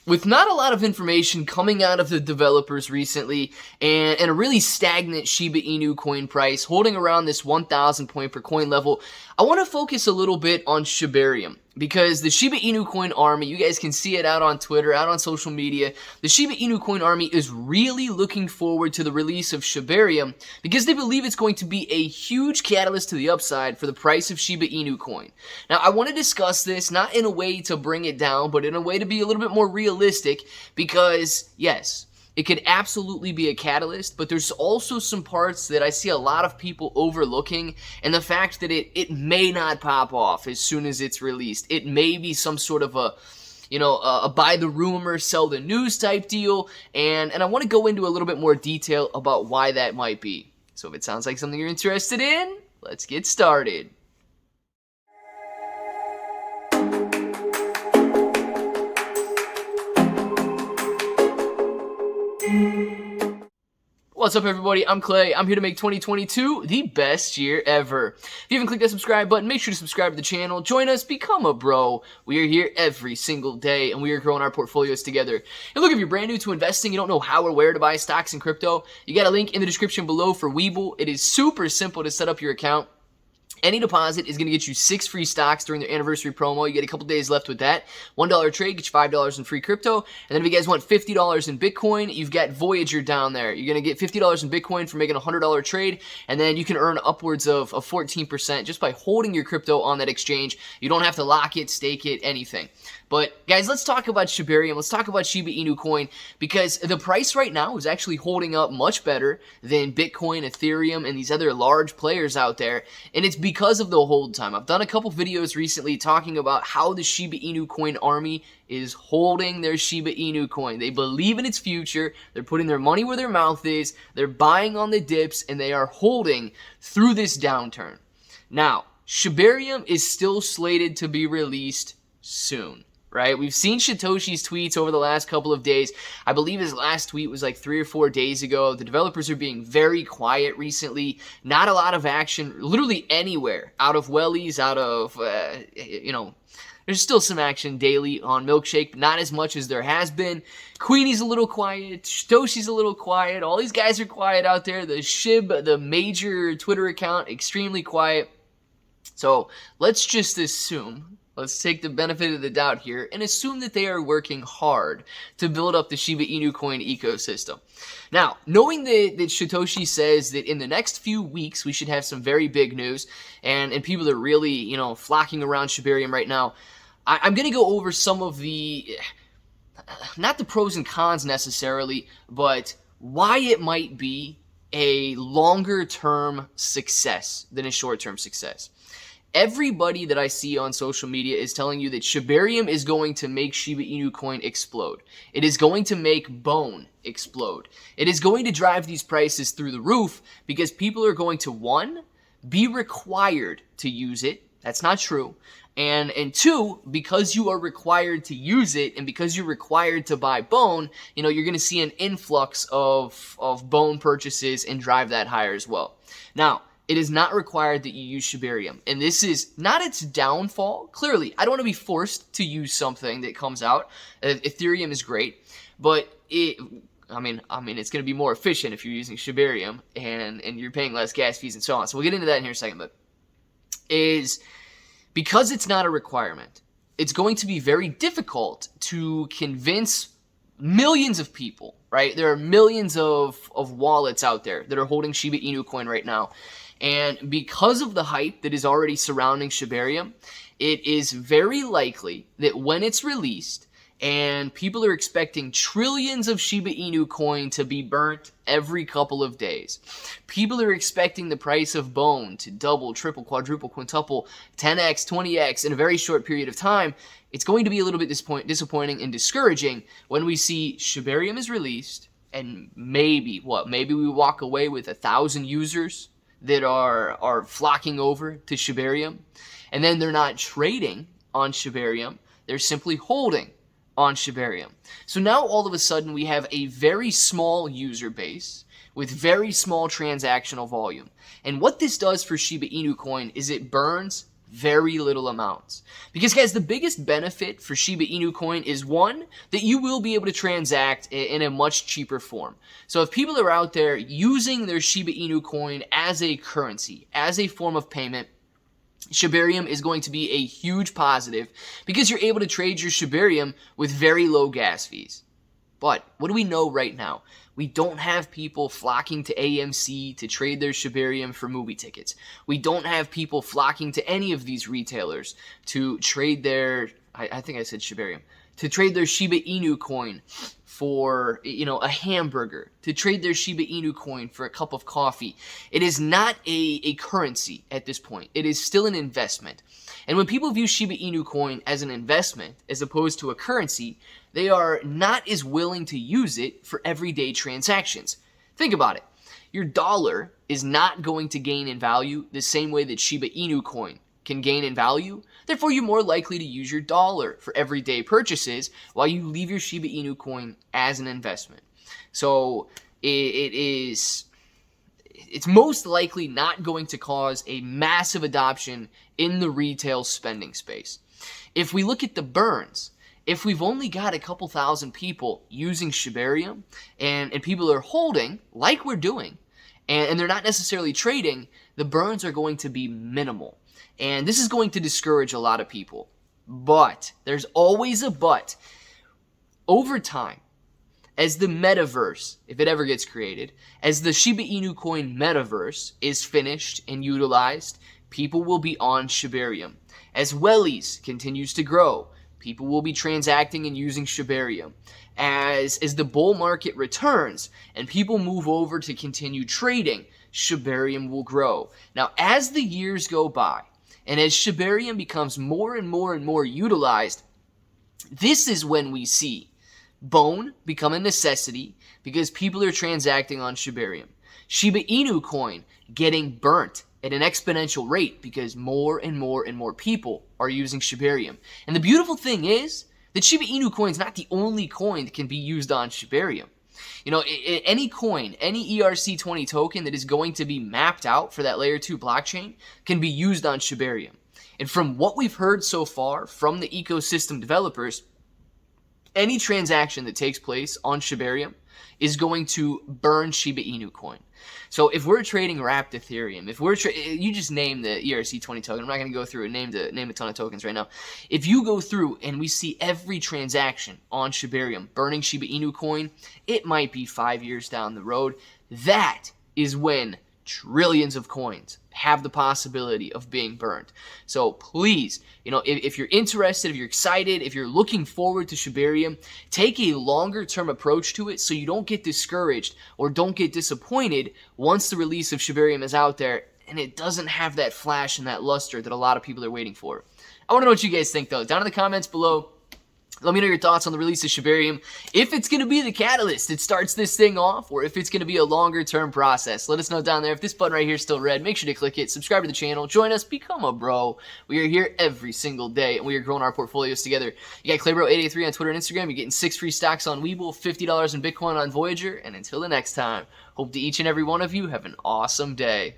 with not a lot of information coming out of the developers recently, and a really stagnant Shiba Inu coin price holding around this 1,000 point per coin level, I want to focus a little bit on Shibarium, because the Shiba Inu coin army, you guys can see it out on Twitter, out on social media, the Shiba Inu coin army is really looking forward to the release of Shibarium because they believe it's going to be a huge catalyst to the upside for the price of Shiba Inu coin. Now, I want to discuss this not in a way to bring it down, but in a way to be a little bit more realistic, because yes, it could absolutely be a catalyst, but there's also some parts that I see a lot of people overlooking, and the fact that it may not pop off as soon as it's released. It may be some sort of a buy the rumor, sell the news type deal, and I want to go into a little bit more detail about why that might be. So if it sounds like something you're interested in, let's get started. What's up, everybody? I'm Clay. I'm here to make 2022 the best year ever. If you haven't clicked that subscribe button, make sure to subscribe to the channel. Join us, become a bro. We are here every single day, and we are growing our portfolios together. And look, if you're brand new to investing, you don't know how or where to buy stocks and crypto, you got a link in the description below for Webull. It is super simple to set up your account. Any deposit is going to get you 6 free stocks during their anniversary promo. You get a couple days left with that. $1 trade gets you $5 in free crypto. And then if you guys want $50 in Bitcoin, you've got Voyager down there. You're going to get $50 in Bitcoin for making a $100 trade. And then you can earn upwards of 14% just by holding your crypto on that exchange. You don't have to lock it, stake it, anything. But guys, let's talk about Shibarium. Let's talk about Shiba Inu Coin, because the price right now is actually holding up much better than Bitcoin, Ethereum, and these other large players out there. And it's because of the hold time. I've done a couple videos recently talking about how the Shiba Inu Coin army is holding their Shiba Inu Coin. They believe in its future. They're putting their money where their mouth is. They're buying on the dips, and they are holding through this downturn. Now, Shibarium is still slated to be released soon. Right? We've seen Satoshi's tweets over the last couple of days. I believe his last tweet was like 3 or 4 days ago. The developers are being very quiet recently. Not a lot of action, literally anywhere. Out of Wellies, out of, there's still some action daily on Milkshake, but not as much as there has been. Queenie's a little quiet. Satoshi's a little quiet. All these guys are quiet out there. The SHIB, the major Twitter account, extremely quiet. So let's just assume, let's take the benefit of the doubt here and assume that they are working hard to build up the Shiba Inu Coin ecosystem. Now, knowing that Satoshi says that in the next few weeks we should have some very big news, and people are really, flocking around Shibarium right now, I'm going to go over some of the, not the pros and cons necessarily, but why it might be a longer-term success than a short-term success. Everybody that I see on social media is telling you that Shibarium is going to make Shiba Inu Coin explode. It is going to make Bone explode. It is going to drive these prices through the roof because people are going to, 1, be required to use it. That's not true. And 2, because you are required to use it and because you're required to buy Bone, you're going to see an influx of Bone purchases and drive that higher as well. Now, it is not required that you use Shibarium, and this is not its downfall. Clearly, I don't want to be forced to use something that comes out. Ethereum is great, but it's going to be more efficient if you're using Shibarium, and you're paying less gas fees and so on. So we'll get into that in here in a second, but is because it's not a requirement, it's going to be very difficult to convince millions of people, right? There are millions of wallets out there that are holding Shiba Inu Coin right now. And because of the hype that is already surrounding Shibarium, it is very likely that when it's released and people are expecting trillions of Shiba Inu coin to be burnt every couple of days, people are expecting the price of Bone to double, triple, quadruple, quintuple, 10x, 20x in a very short period of time. It's going to be a little bit disappointing and discouraging when we see Shibarium is released and maybe we walk away with 1,000 users that are flocking over to Shibarium, and then they're not trading on Shibarium, they're simply holding on Shibarium. So now all of a sudden we have a very small user base with very small transactional volume. And what this does for Shiba Inu Coin is it burns very little amounts. Because guys, the biggest benefit for Shiba Inu Coin is one, that you will be able to transact in a much cheaper form. So if people are out there using their Shiba Inu Coin as a currency, as a form of payment, Shibarium is going to be a huge positive because you're able to trade your Shibarium with very low gas fees. But what do we know right now? We don't have people flocking to AMC to trade their Shibarium for movie tickets. We don't have people flocking to any of these retailers to trade their, I think I said Shibarium, to trade their Shiba Inu coin for, a hamburger, to trade their Shiba Inu coin for a cup of coffee. It is not a currency at this point. It is still an investment. And when people view Shiba Inu coin as an investment as opposed to a currency, they are not as willing to use it for everyday transactions. Think about it. Your dollar is not going to gain in value the same way that Shiba Inu coin can gain in value. Therefore, you're more likely to use your dollar for everyday purchases while you leave your Shiba Inu coin as an investment. So it's most likely not going to cause a massive adoption in the retail spending space. If we look at the burns, if we've only got a couple thousand people using Shibarium and people are holding, like we're doing, and they're not necessarily trading, the burns are going to be minimal. And this is going to discourage a lot of people. But, there's always a but. Over time, as the metaverse, if it ever gets created, as the Shiba Inu coin metaverse is finished and utilized, people will be on Shibarium. As Wellies continues to grow, people will be transacting and using Shibarium. As the bull market returns and people move over to continue trading, Shibarium will grow. Now, as the years go by, and as Shibarium becomes more and more and more utilized, this is when we see Bone become a necessity because people are transacting on Shibarium. Shiba Inu coin getting burnt at an exponential rate because more and more and more people are using Shibarium. And the beautiful thing is that Shiba Inu coin is not the only coin that can be used on Shibarium. Any coin, any ERC20 token that is going to be mapped out for that layer 2 blockchain can be used on Shibarium. And from what we've heard so far from the ecosystem developers, any transaction that takes place on Shibarium is going to burn Shiba Inu coin. So if we're trading wrapped Ethereum, if we're you just name the ERC20 token. I'm not going to go through and name a ton of tokens right now. If you go through and we see every transaction on Shibarium burning Shiba Inu coin, it might be 5 years down the road. That is when trillions of coins have the possibility of being burned. So please, if you're interested, if you're excited, if you're looking forward to Shibarium, take a longer term approach to it so you don't get discouraged or don't get disappointed once the release of Shibarium is out there and it doesn't have that flash and that luster that a lot of people are waiting for. I want to know what you guys think though. Down in the comments below, let me know your thoughts on the release of Shibarium. If it's going to be the catalyst that starts this thing off, or if it's going to be a longer-term process. Let us know down there. If this button right here is still red, make sure to click it. Subscribe to the channel. Join us. Become a bro. We are here every single day, and we are growing our portfolios together. You got ClayBro883 on Twitter and Instagram. You're getting 6 free stocks on Webull, $50 in Bitcoin on Voyager. And until the next time, hope to each and every one of you have an awesome day.